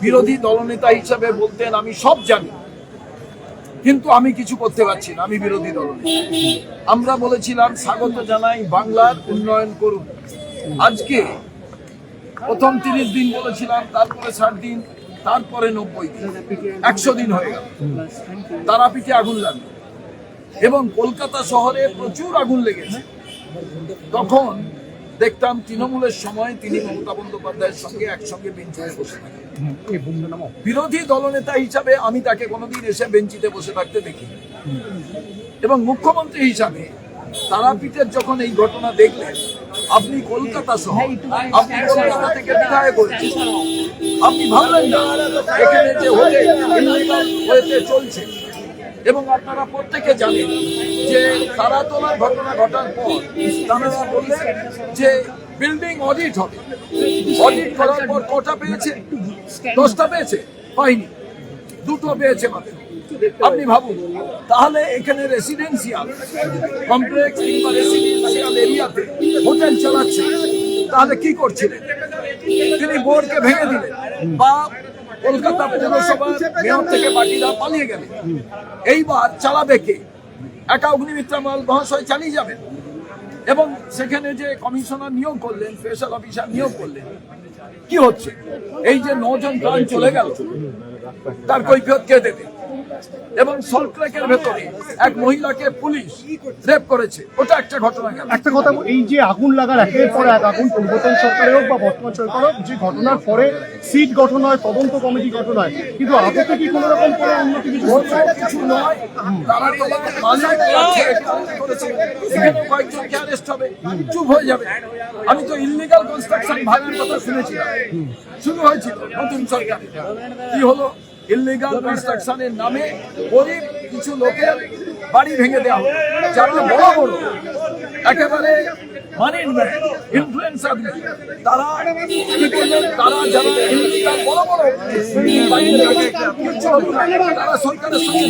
বিরোধী দলনেতা হিসাবে বলতেন আমি সব জানি, কিন্তু আমি কিছু করতে পারছি না, আমি বিরোধী দলনেতা। আমরা বলেছিলাম স্বাগত জানাই, বাংলার উন্নয়ন করুন। আজকে প্রথম 30 দিন বলেছিলাম, তারপরে 60 দিন, তারপরে 90 দিন, 100 দিন হয়ে গেল। তারাপীঠে আগুন লাগলো এবং কলকাতা শহরে প্রচুর আগুন লেগেছে। তখন দেখতাম তৃণমূলের সময় তিনি মমতা বন্দ্যোপাধ্যায়ের সঙ্গে একসঙ্গে বেঞ্চে বসে থাকেন। বিরোধী দলনেতা হিসাবে আমি তাকে কোনোদিন এসে বেঞ্চিতে বসে থাকতে দেখিনি। এবং মুখ্যমন্ত্রী হিসাবে তারাপীঠের যখন এই ঘটনা দেখলেন, আপনি কলকাতা শহর, আপনি কলকাতা থেকে বিধায়ক করেছেন, আপনি ভাবলেন না এখানে যে হয়েছে চলছে। এবং আপনারা প্রত্যেকে জানেন যে তারাতলার ঘটনা ঘটার পর তারা বললেন যে বিল্ডিং অডিট হবে। অডিট করার পর কটা পেয়েছে? 10টা পেয়েছে? পাইনি, 2টো পেয়েছে মাত্র। আপনি ভাবুন, তাহলে এখানে রেসিডেন্সিয়াল কমপ্লেক্স কিংবা রেসিডেন্সিয়াল এরিয়াতে হোটেল চালাচ্ছে, তাহলে কি করছিলেন? তিনি বোর্ডকে ভেঙে দিলেন বা কলকাতা পৌরসভার মেয়র থেকে বাকিরা পালিয়ে গেলেন। এইবার চালাবে কে? একা অগ্নিমিত্রা মহাশয় চালিয়ে যাবেন। এবং সেখানে যে কমিশনার নিয়োগ করলেন, স্পেশাল অফিসার নিয়োগ করলেন, কি হচ্ছে? এই যে 9 জন প্রাণ চলে গেল, তার কৈফিয়ত কে দেবে? এবং সল্টলেকের ভেতরে এক মহিলাকে পুলিশ রেপ করেছে, ওটা একটা ঘটনা গেল। একটা কথা, এই যে আগুন লাগার একের পর এক আগুন, পূর্বতন সরকারে হোক বা বর্তমান সরকার হোক, যে ঘটনার পরে সিট গঠন হয়, তদন্ত কমিটি গঠন হয়, কিন্তু আপাতত কি কোনো রকম কোনো উন্নতি কিছু নয়। তারা তো কয়েকজনকে অ্যারেস্ট হবে, চুপ হয়ে যাবে। আমি তো ইললিগাল কনস্ট্রাকশন ভাঙার কথা শুনেছিলাম, শুরু হয়েছিল নতুন সরকার। কি হলো? ইললিগাল কনস্ট্রাকশনের নামে গরিব কিছু লোকের বাড়ি ভেঙে দেওয়া হলো, যারা বড় বড় একেবারে মানির ম্যান ইনফ্লুয়েন্সার, তারা কি করলেন? তারা যারা ইললিগাল বড় বড় তারা সরকারের সঙ্গে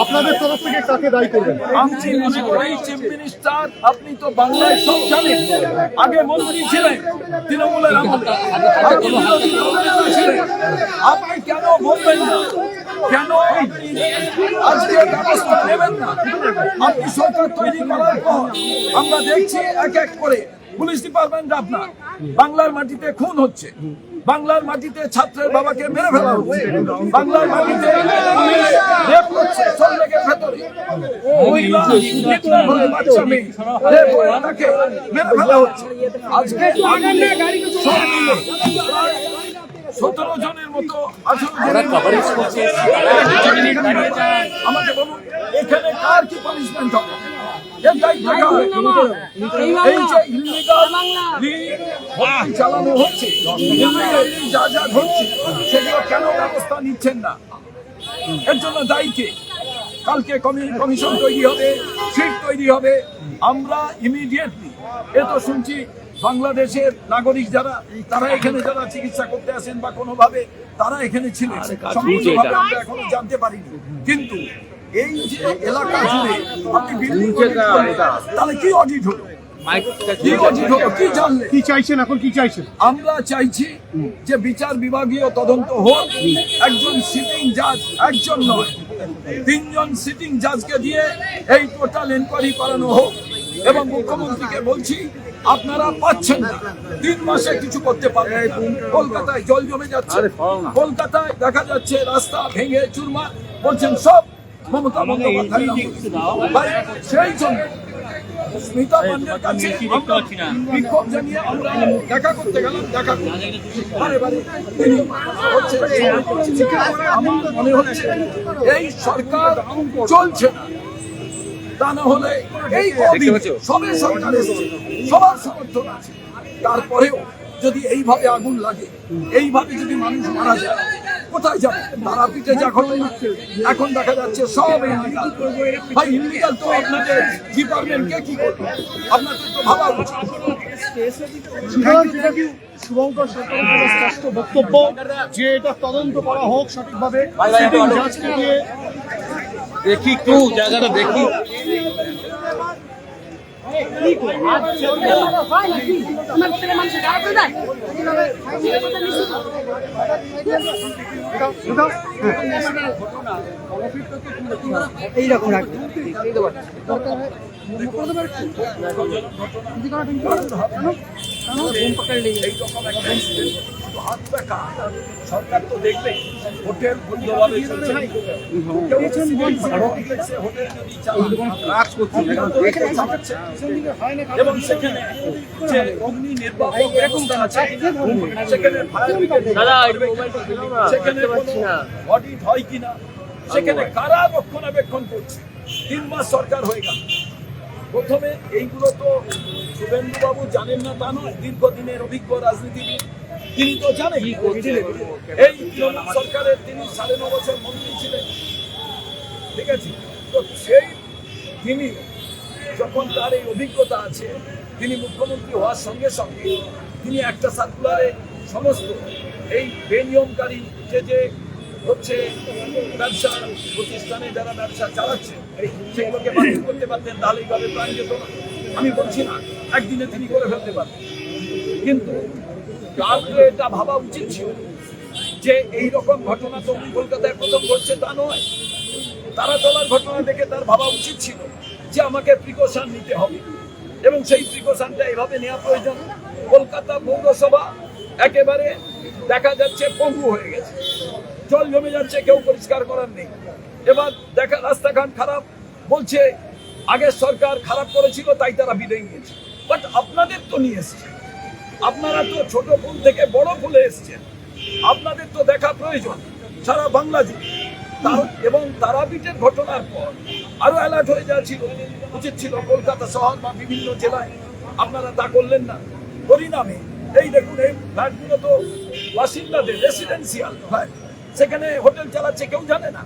আপনাদের তরফ থেকে কাকে দায়ী করবেন? আমি মনে করি চিফ মিনিস্টার, আপনি তো বাংলায় সব জানেন, আগে মন্ত্রী ছিলেন তৃণমূলের আমলে, আপনি কেন বলবেন না? কেন আজকে ব্যবস্থা নেবেন না? আপনি সরকার তৈরি করার পর আমরা দেখছি এক এক করে পুলিশ ডিপার্টমেন্ট আপনার বাংলার মাটিতে খুন হচ্ছে, বাংলার মাটিতে ছাত্রের বাবাকে মেরে ফেলা হচ্ছে, বাংলার মাটিতে রেপ হচ্ছে, সল্টলেকের ভেতরে মহিলা বাচ্চা মেয়ে রেপ হয়ে তাকে মেরে ফেলা হচ্ছে। আজকে 17 জনের মতো 18 আমাকে বলুন, এখানে কার কি পানিশমেন্ট হবে? এই যে ইললিগাল চালানো হচ্ছে, যা যা ঘটছে, সেগুলো কেন ব্যবস্থা নিচ্ছেন না? এর জন্য দায়ী কে? কালকে কমিশন তৈরি হবে, সিট তৈরি হবে। আমরা ইমিডিয়েটলি, এ তো শুনছি বাংলাদেশের নাগরিক যারা, তারা এখানে যারা চিকিৎসা করতে আসেন বা কোনোভাবে তারা এখানে ছিলেন, সম্পূর্ণভাবে আমরা এখনো জানতে পারিনি। কিন্তু এই যে এলাকা জুড়ে আপনি বিল্ডিং, তাহলে কি অডিট হলো? কি চাইছেন এখন? কি চাইছেন? আমরা চাইছি যে বিচার বিভাগীয় তদন্ত হোক। একজন সিটিং জাজ, একজন নয় 3 জন সিটিং জাজকে দিয়ে এই টোটাল এনকোয়ারি করানো হোক। এবং মুখ্যমন্ত্রীকে বলছি, আপনারা পাচ্ছেন না, 3 মাসে কিছু করতে পারবেন। কলকাতায় জল জমে যাচ্ছে, কলকাতায় দেখা যাচ্ছে রাস্তা ভেঙে চুরমার, বলছেন সব মমতা বন্দ্যোপাধ্যায়। সেই জন্য স্মিতা পান্ডের কাছে বিক্ষোভ জানিয়ে আমরা দেখা করতে গেলাম। দেখা আমার মনে হচ্ছে এই সরকার চলছে না। তা না হলে এই সবে সরকার এসেছে, সবার সমর্থন আছে, তারপরেও যদি এইভাবে আগুন লাগে, এইভাবে যদি মানুষ মারা যায়, কোথায় যাবে? তারাপীঠে যা ঘটনা এখন দেখা যাচ্ছে সব ইললিগাল। ভাই ইললিগাল তো আপনাদের ডিপার্টমেন্টকে কি করবে? আপনাদের তো ভাবা উচিত। শুভঙ্কর সরকারের স্পষ্ট বক্তব্য যে এটা তদন্ত করা হোক সঠিকভাবে। দেখি একটু জায়গাটা দেখি। এইরকম রাখবে এইরকম একটা incident, হাত পাকা, সরকার তো দেখবে হোটেল বন্ধভাবে চলছে। কেউ সিভিল কমপ্লেক্সে হোটেল যদি চালাচ্ছে, এবং সেখানে যে অগ্নি নির্বাপক ব্যবস্থা আছে, সেখানে ফায়ার ব্রিগেড, সেখানে অডিট হয় কিনা, সেখানে কারা রক্ষণাবেক্ষণ করছে। 3 মাস সরকার হয়ে গেল। প্রথমে এইগুলো তো শুভেন্দুবাবু জানেন না তা নয়, দীর্ঘদিনের অভিজ্ঞ রাজনীতিবিদ, তিনি তো জানেন। এই তৃণমূল সরকারের তিনি 9.5 বছর মন্ত্রী ছিলেন, ঠিক আছে। তো সেই তিনি যখন তার এই অভিজ্ঞতা আছে, তিনি মুখ্যমন্ত্রী হওয়ার সঙ্গে সঙ্গে তিনি একটা সার্কুলারে সমস্ত এই বেনিয়মকারী যে হচ্ছে ব্যবসা প্রতিষ্ঠানে যারা ব্যবসা চালাচ্ছে সেগুলোকে বাতিল করতে পারতেন, তাহলে এইভাবে প্রাণ যেত না। আমি বলছি না একদিনে তিনি করে ফেলতে পারতেন, কিন্তু কাউকে এটা ভাবা উচিত ছিল যে এই রকম ঘটনা তো কলকাতায় প্রথম ঘটছে তা নয়। তারা চলার ঘটনা দেখে তার ভাবা উচিত ছিল যে আমাকে প্রিকশন নিতে হবে, এবং সেই প্রিকশনটা এভাবে নেওয়া প্রয়োজন। কলকাতা পৌরসভা একেবারে দেখা যাচ্ছে পঙ্গু হয়ে গেছে, জল জমে যাচ্ছে, কেউ পরিষ্কার করার নেই। এবার দেখা রাস্তাঘাট খারাপ, বলছে আগের সরকার খারাপ করেছিল তাই তারা বিদায় নিয়েছে। বাট আপনাদের তো নিয়ে এসছে, আপনারা তো ছোট ফুল থেকে বড় ফুলে এসছেন, আপনাদের তো দেখা প্রয়োজন সারা বাংলা জুড়ে। এবং তারাপীঠের ঘটনার পর আরো অ্যালার্ট হয়ে যাওয়া ছিল, উচিত ছিল কলকাতা শহর বা বিভিন্ন জেলায়। আপনারা তা করলেন না। পরিণামে এই দেখুন, এই ফ্ল্যাটগুলো তো বাসিন্দাদের রেসিডেন্সিয়াল ফ্ল্যাট, সেখানে হোটেল চালাচ্ছে কেউ জানে না।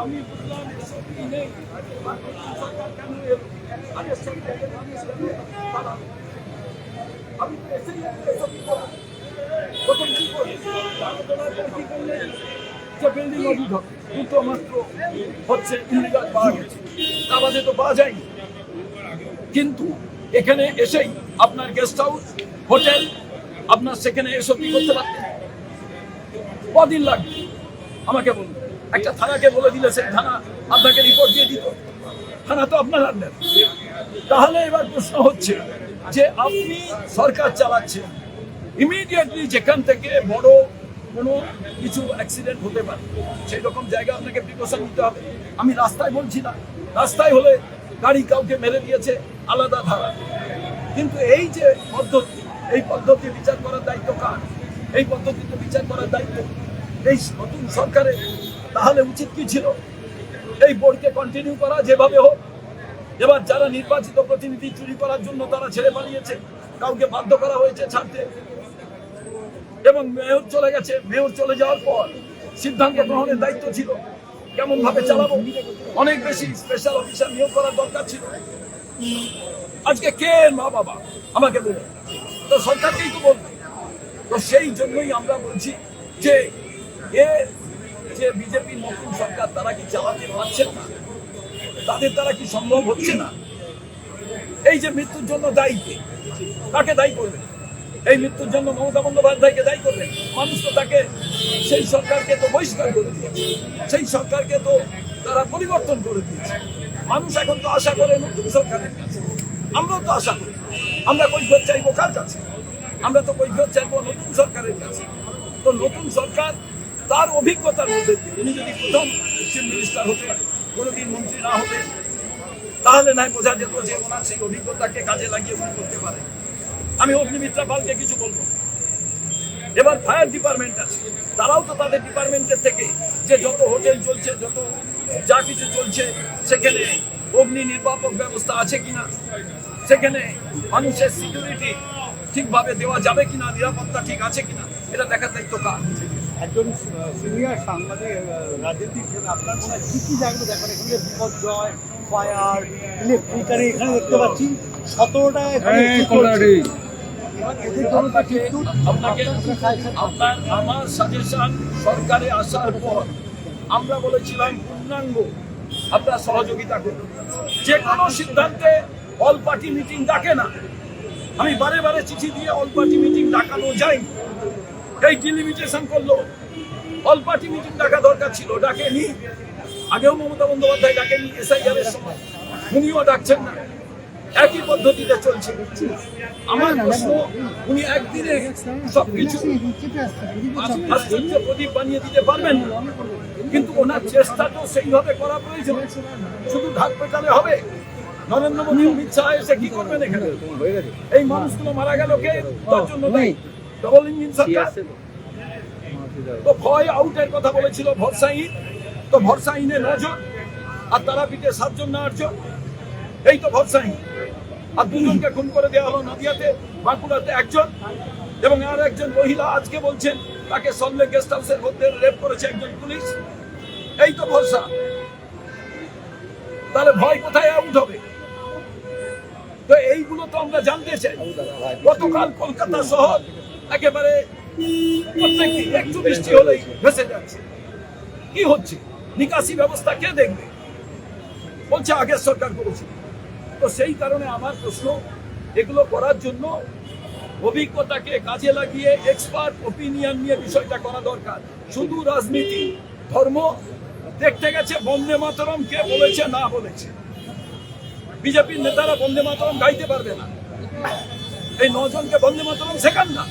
আমি বুঝলাম এসব কি নেই, সরকার কেন এলো? আগের সরকারের মানুষ তারা আমি তো এসেই এসব প্রথম কি করি কি করলেন যে বিল্ডিং অডিট হবে, দুটো মাত্র হচ্ছে ইলিগাল পাওয়া গেছে, তা বাদে তো পাওয়া যায়নি। কিন্তু এখানে এসেই আপনার গেস্ট হাউস, হোটেল, আপনার সেখানে এসব কি করতে পারতেন। কদিন লাগবে আমাকে বলুন। একটা থানাকে বলে দিলে সেই থানা আপনাকে রিপোর্ট দিয়ে দিত, থানা তো আপনার আন্ডার। তাহলে এবার প্রশ্ন হচ্ছে যে আপনি সরকার চালাচ্ছেন, ইমিডিয়েটলি যেখান থেকে বড় কোনো কিছু অ্যাক্সিডেন্ট হতে পারে সেই রকম জায়গা আপনাকে প্রিকশন নিতে হবে। আমি রাস্তায় বলছি না, রাস্তায় হলে গাড়ি কাউকে মেরে দিয়েছে আলাদা ধারা, কিন্তু এই যে পদ্ধতি, এই পদ্ধতি বিচার করার দায়িত্ব কার? এই পদ্ধতিতে বিচার করার দায়িত্ব এই নতুন সরকারের। তাহলে উচিত কি ছিল? এই বোর্ডকে কন্টিনিউ করা যেভাবে হোক। এবার যারা নির্বাচিত প্রতিনিধি চুরি করার জন্য তারা ছেড়ে পালিয়েছে, কাউকে বাধ্য করা হয়েছে ছাড়তে, এবং মেয়র চলে গেছে। মেয়র চলে যাওয়ার পর সিদ্ধান্ত গ্রহণের দায়িত্ব ছিল কেমন ভাবে চালাবো। অনেক বেশি স্পেশাল অফিসার নিয়োগ করার দরকার ছিল। আজকে কে মা বাবা আমাকে বলুন, তো সরকারকেই তো বলবে। তো সেই জন্যই আমরা বলছি যে এ যে বিজেপির নতুন সরকার, তারা কি চালাতে পারছেন না? তাদের দ্বারা কি সম্ভব হচ্ছে না? এই যে মৃত্যুর জন্য দায়ী কে? কাকে দায়ী করবেন? এই মৃত্যুর জন্য মমতা বন্দ্যোপাধ্যায়কে দায়ী করবেন? মানুষ তো তাকে, সেই সরকারকে তো বহিষ্কার করে দিয়েছে, সেই সরকারকে তো তারা পরিবর্তন করে দিয়েছে। মানুষ এখন তো আশা করে নতুন সরকারের কাছে। আমরাও তো আশা করি। আমরা কৈফিয়ত চাইবো কার কাছে? আমরা তো কৈফিয়ত চাইবো নতুন সরকারের কাছে। তো নতুন সরকার তার অভিজ্ঞতার মধ্যে দিয়ে, উনি যদি প্রথম চিফ মিনিস্টার হতে, কোনোদিন মন্ত্রী না হতে, তাহলে নাই বোঝা যেত যে ওনার সেই অভিজ্ঞতাকে কাজে লাগিয়ে উনি করতে পারে। আমি অগ্নিমিত্রা পালকে কিছু বলবো। এবার ফায়ার ডিপার্টমেন্ট আছে, তারাও তো তাদের ডিপার্টমেন্টের থেকে যে যত হোটেল চলছে, যত যা কিছু চলছে, সেখানে অগ্নি নির্বাপক ব্যবস্থা আছে কিনা, সেখানে মানুষের সিকিউরিটি ঠিকভাবে দেওয়া যাবে কিনা, নিরাপত্তা ঠিক আছে কিনা, এটা দেখার দায়িত্ব কার? একজন সিনিয়র সাংবাদিক রাজনীতিক আপনার মনে হয় কি কি জায়গাটা দেখেন? এখানে বিপর্যয়, ফায়ার, ইলেকট্রিকারি, এখানে দেখতে পাচ্ছি 17টা আপনার আমার সাজেশন, সরকারে আসার পর আমরা বলেছিলাম পূর্ণাঙ্গ আপনারা সহযোগিতা করুন। যে কোনো সিদ্ধান্তে অল পার্টি মিটিং ডাকে না। আমি বারে বারে চিঠি দিয়ে অল পার্টি মিটিং ডাকানো যায়নি, এই ডিলিমিটেশন করলো। অল পার্টি মিটিং ডাকা দরকার ছিল, ডাকেনি। আগেও মমতা বন্দ্যোপাধ্যায় ডাকেনি SIR এর সময়, উনিও ডাকছেন না, একই পদ্ধতিতে চলছে। আমার প্রশ্ন, উনি একদিনে সবকিছু আশ্চর্য প্রদীপ বানিয়ে দিতে পারবেন না, কিন্তু ওনার চেষ্টা তো সেইভাবে করা প্রয়োজন। শুধু ঢাক পেটালে হবে? নরেন্দ্র মোদী, অমিত শাহ এসে কি করবেন এখানে? এই মানুষগুলো মারা গেল কে? তার জন্য দায়ী ডবল ইঞ্জিন সরকার। তো ভয় আউটের কথা বলেছিল ভরসাহীন, তো ভরসাহীনে 9 জন আর তারাপীঠে 7 জন না 8 জন, এই তো ভরসাহীন। আর 2 জনকে খুন করে দেওয়া হলো নদিয়াতে, বাঁকুড়াতে 1 জন, এবং আর একজন মহিলা আজকে বলছেন তাকে সল্টলেক গেস্ট হাউসের মধ্যে রেপ করেছে একজন পুলিশ। এই তো ভরসা। তাহলে ভয় কোথায় আউট হবে? তো এইগুলো তো আমরা জানতে চাই। গতকাল কলকাতা শহর একেবারে প্রত্যেকদিন একটু বৃষ্টি হলেই ভেসে যাচ্ছে। কি হচ্ছে? নিকাশি ব্যবস্থা কে দেখবে? বলছে আগের সরকার করেছিল। তো সেই কারণে আমার প্রশ্ন, এগুলো করার জন্য অভিজ্ঞতাকে কাজে লাগিয়ে এক্সপার্ট ওপিনিয়ন নিয়ে বিষয়টা করা দরকার। শুধু রাজনীতি, ধর্ম দেখতে গেছে বন্দে মাতরম কে বলেছে না বলেছে। বিজেপির নেতারা বন্দে মাতরম গাইতে পারবে না, এই 9 জনকে বন্দে মাতরম শেখান না।